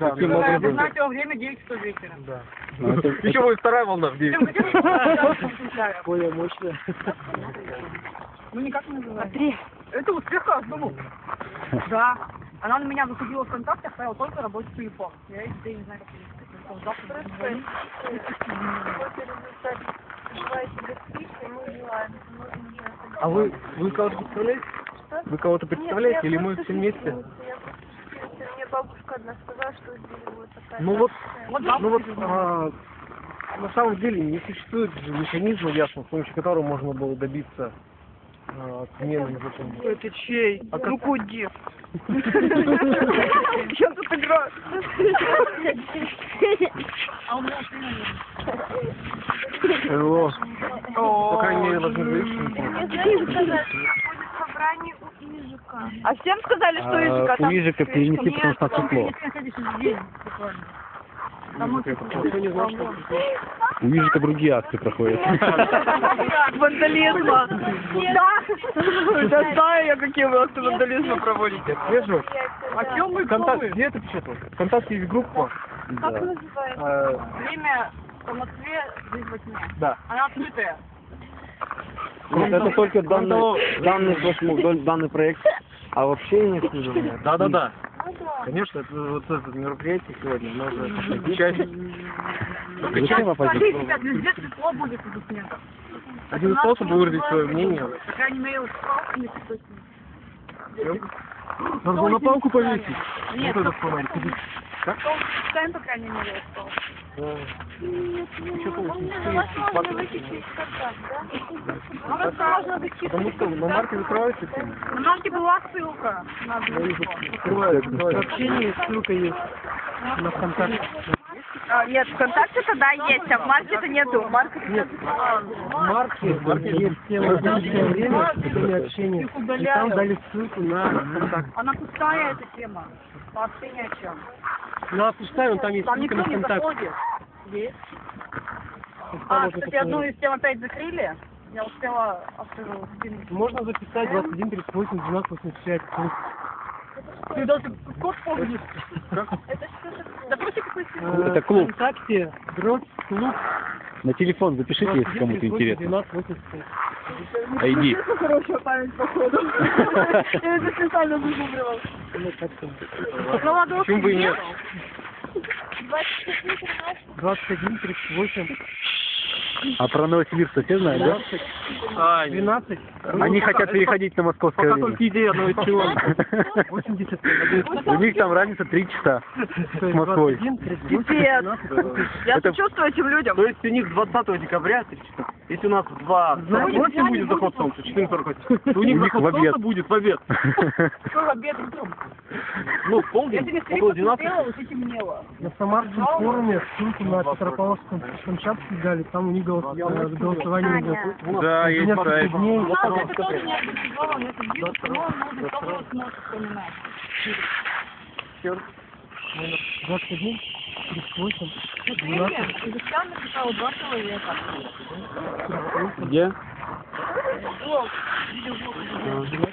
Да, Вы знаете, во время 9 часов вечера. да. Еще будет вторая волна в 9. Более мощная. Ну никак не называется. Это успеха одному. Да. Она на меня выходила в ВКонтакте, оставила только рабочий телефон. Я теперь не знаю, как телефон. Завтра позвонить. А вы кого-то представляете? Вы кого-то представляете или мы все вместе? Мне бабушка одна сказала, что здесь будет такая... Ну вот, Вот на самом деле не существует же механизма ясного, с помощью которого можно было добиться отмены незаконного. это чей? Ну куди? Чем тут играть? А у меня Его, по крайней мере, должны быть. Мне знаете, сказали, что будет собрание у Ижика. А всем сказали, что языка У Ижика перенесли, потому что там тепло. У Ижика другие акции проходят. Вандализма. Да. Да знаю я, какие вы акты вандализма проводите. Вижу. А чем мы ВКонтакте, где это печатал? ВКонтакте есть группа. Как называется? Время по Москве здесь во тьме. Да. Она открытая. Нет, это только данный флешмоб, данный проект. А вообще не связано. Да. Ну да. Конечно, это вот это мероприятие сегодня, оно уже часть. Зачем оппозиция? Смотрите, ребят, везде светло будет из-за снега. Один из способов выразить свое мнение. По крайней мере, вот палки не светло. Надо было на палку повесить. Нет, Вот этот фонарик. ставим, по крайней мере, стол. Нет, невозможно выйти через контакт, да? Ну, можно зайти. Потому что на марке закрывается тема. На марке была ссылка на Открывается. Сообщение, ссылка есть на ВКонтакте. Нет, ВКонтакте тогда есть, а в марке-то нету. Нет, в марке есть тема «Рабочее время», время общения. И там дали ссылку на ВКонтакт. Она пустая, эта тема. Вообще ни о чем. Ну, а пускай, вон там есть Там ссылка никто на не ВКонтакт. заходит. Есть. Там А, можно кстати, одну посмотреть. из тем опять закрыли. Я успела автору скинуть. Можно записать 21 38 12 85. Ты даже код помнишь? Это что такое? Да просто какой Это клуб. ВКонтакте, клуб, На телефон запишите, если 21 кому-то 38 интересно. 12 85. Айди. хорошая память, походу. Я это специально зазубривал. Ну, как там? Ну ладно, Почему бы и нет? 21, 13. 21 38 А про Новосибирск все знают, да? 12 12. Они хотят переходить на московское Пока время. только идея одного из чего. 80. У них там разница 3 часа с Москвой. 21 38 Пипец. 12. Я Это- сочувствую этим людям. То есть у них 20 декабря, если у нас в 2:48 будет заход солнца, 14:48, то у них У них заход в обед. солнца будет в обед. Что в обед идем? Ну, Я полдень, тебе скорее около 12. посмотрела, вот и темнело. На Самарском форуме ссылку на Петропавловск-Камчатский дали, там у них голосование идет. Да, есть Несколько сайт. дней. Вот Это пожалуйста. тоже не организовано, это бизнес, но нужно тоже сможет вспоминать. 21 38 Время, Изучал написал 2 человека. Где? Блог, видеоблог.